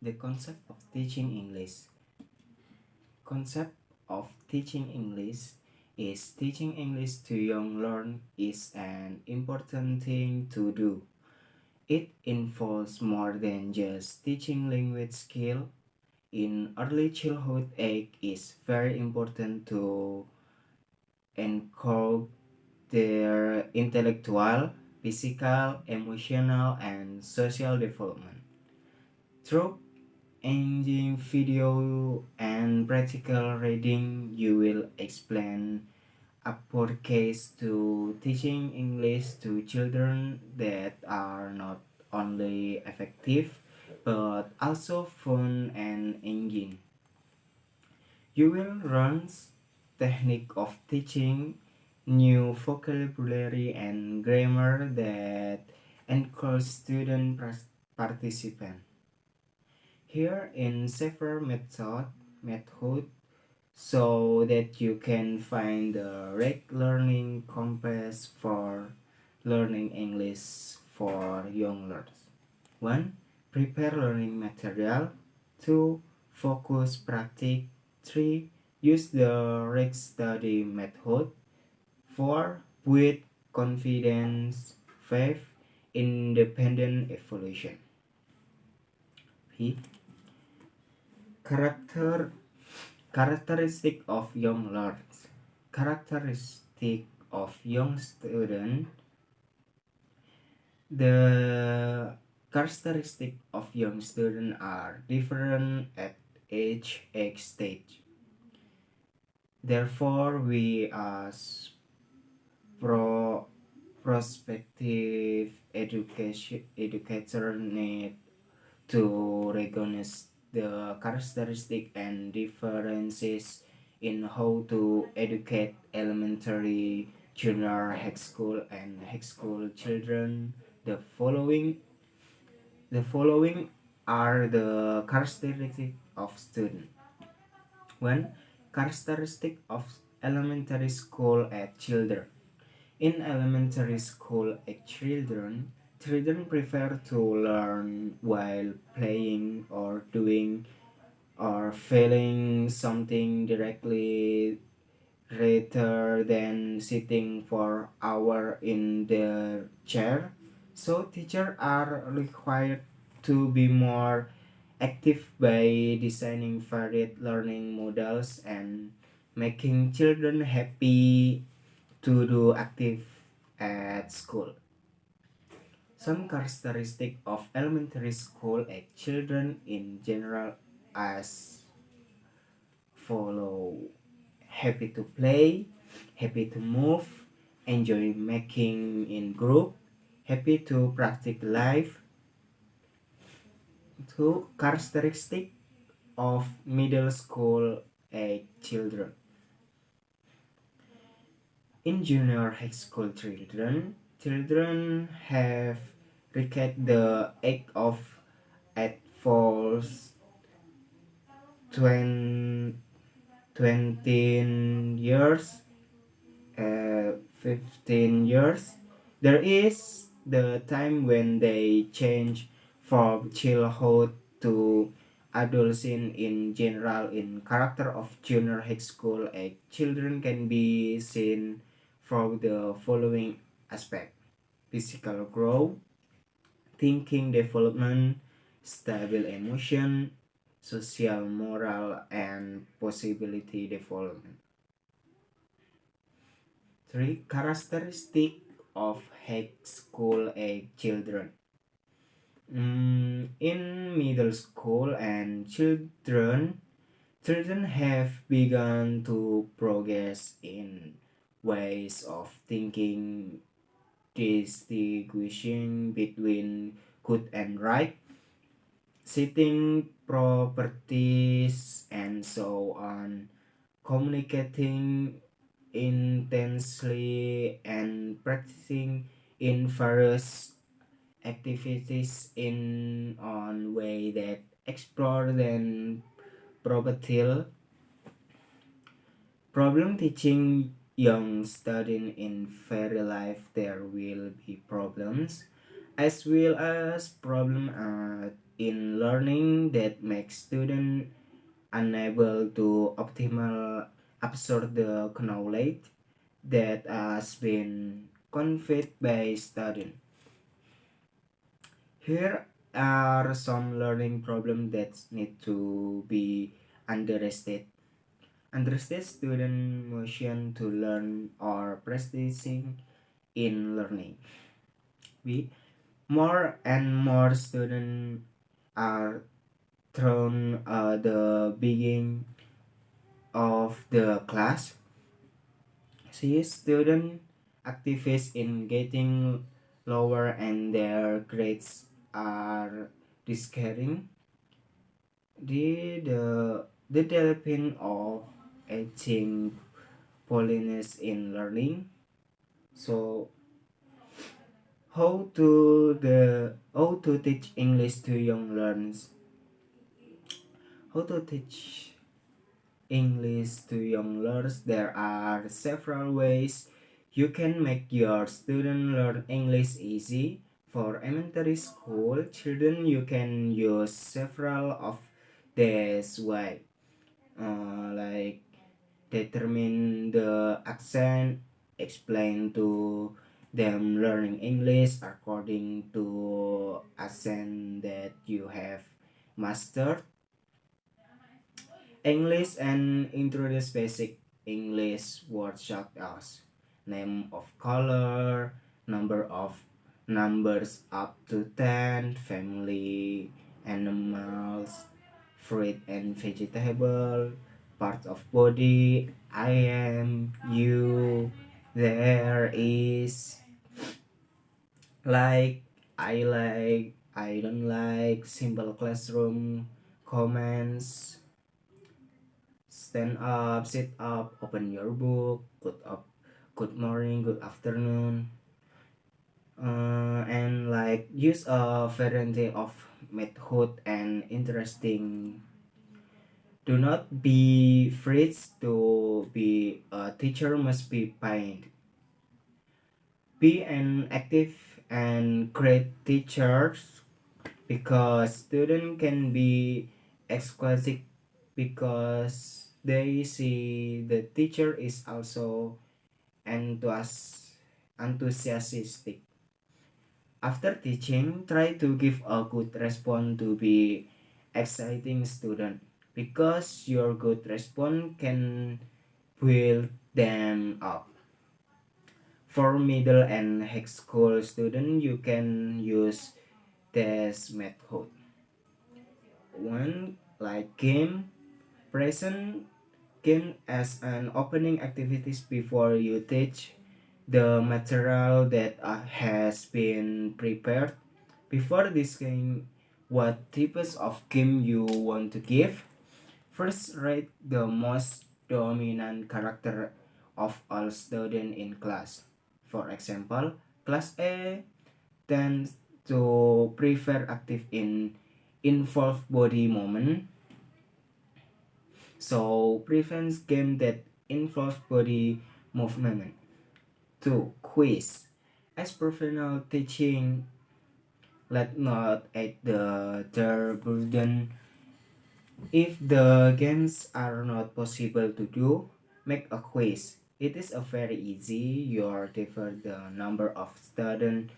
The concept of teaching English. Concept of teaching English is teaching English to young learn is an important thing to do. It involves more than just teaching language skill. In early childhood age is very important to encourage their intellectual, physical, emotional, and social development. Through engaging video and practical reading, you will explain uppercase to teaching English to children that are not only effective but also fun and engaging. You will learn technique of teaching, new vocabulary and grammar that encourage student participant. Here in several method so that you can find the right learning compass for learning English for young learners. 1. Prepare learning material. 2. Focus practice. 3. Use the right study method. 4. With confidence. 5. Independent evaluation. P. Characteristic of young learners. Characteristic of young student. The characteristic of young student are different at age stage. Therefore, we as prospective educator need to recognize the characteristic and differences in how to educate elementary, junior, high school, and high school children. The following are the characteristics of student. 1. Characteristic of elementary school at children. In elementary school age children prefer to learn while playing or doing or feeling something directly rather than sitting for hours in their chair. So teachers are required to be more active by designing varied learning models and making children happy to do active at school. Some characteristics of elementary school age children in general as follow: happy to play, happy to move, enjoy making in group, happy to practice life. 2. Characteristic of middle school age children. In junior high school children have reached the age of at falls 20 years, 15 years. There is the time when they change from childhood to adolescence. In general, in character of junior high school age children can be seen from the following aspect: physical growth, thinking development, stable emotion, social moral, and possibility development. 3. Characteristic of high school age children. In middle school and children have begun to progress in ways of thinking, distinguishing between good and right, setting properties, and so on, communicating intensely, and practicing in various activities in on way that explore then property. Problem teaching young students in very life there will be problems as well as problem in learning that makes students unable to optimal absorb the knowledge that has been conveyed by student. Here are some learning problems that need to be understood. Understand student motion to learn or practicing in learning. B. More and more students are thrown the beginning of the class. C. Student activists in getting lower and their grades are discouraging. D. The developing of aging polyness in learning. So how to teach English to young learners? How to teach English to young learners? There are several ways you can make your student learn English easy. For elementary school children, you can use several of these ways, like determine the accent, explain to them learning English according to accent that you have mastered English, and introduce basic English words such as name of color, number of numbers up to 10, family, animals, fruit and vegetable, parts of body, I am, you, there is, I don't like, simple classroom, comments, stand up, sit up, open your book, good morning, good afternoon, and like use a variety of method and interesting. Do not be afraid to be a teacher must be kind. Be an active and great teacher because student can be exclusive because they see the teacher is also enthusiastic. After teaching, try to give a good response to be exciting student because your good response can build them up. For middle and high school student, you can use this method. One, like present game as an opening activities before you teach the material that has been prepared. Before this game, what types of game you want to give? First, write the most dominant character of all students in class. For example, class A tends to prefer active in involved body movement, so prevents game that involve body movement. 2. Quiz. As professional teaching, let not add their burden. If the games are not possible to do, make a quiz. It is a very easy. You divide the number of students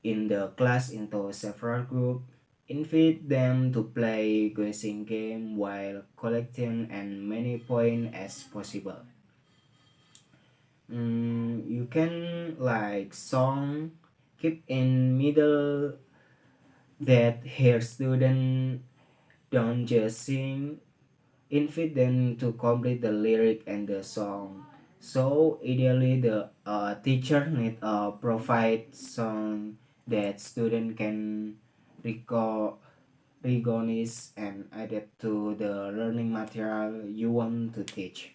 in the class into several groups. Invite them to play guessing game while collecting as many points as possible. You can like song keep in middle that here student don't just sing, invite them to complete the lyric and the song. So ideally the teacher need a provide song that student can recall recognize and adapt to the learning material you want to teach.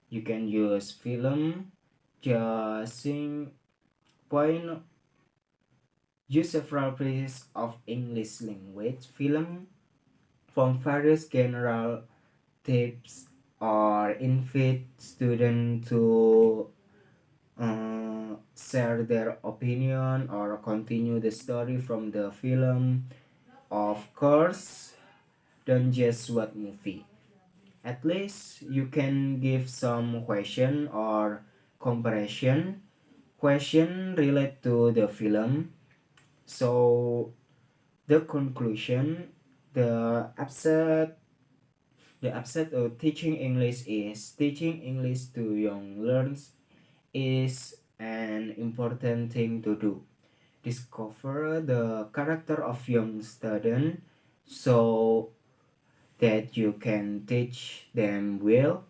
You can use film, just sing, point, use several pieces of English language film from various general tips or invite students to share their opinion or continue the story from the film. Of course, don't just watch movie. At least you can give some question or comparison question relate to the film. So the conclusion, the upset of teaching English is teaching English to young learners is an important thing to do. Discover the character of young student so that you can teach them well.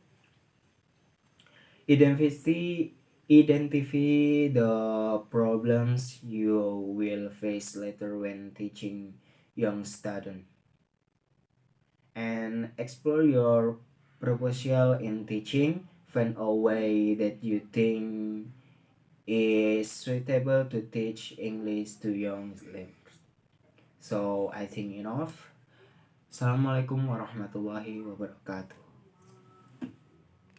Identify, identify the problems you will face later when teaching young student, and explore your proposal in teaching. Find a way that you think is suitable to teach English to young learners. So I think enough. Assalamualaikum warahmatullahi wabarakatuh.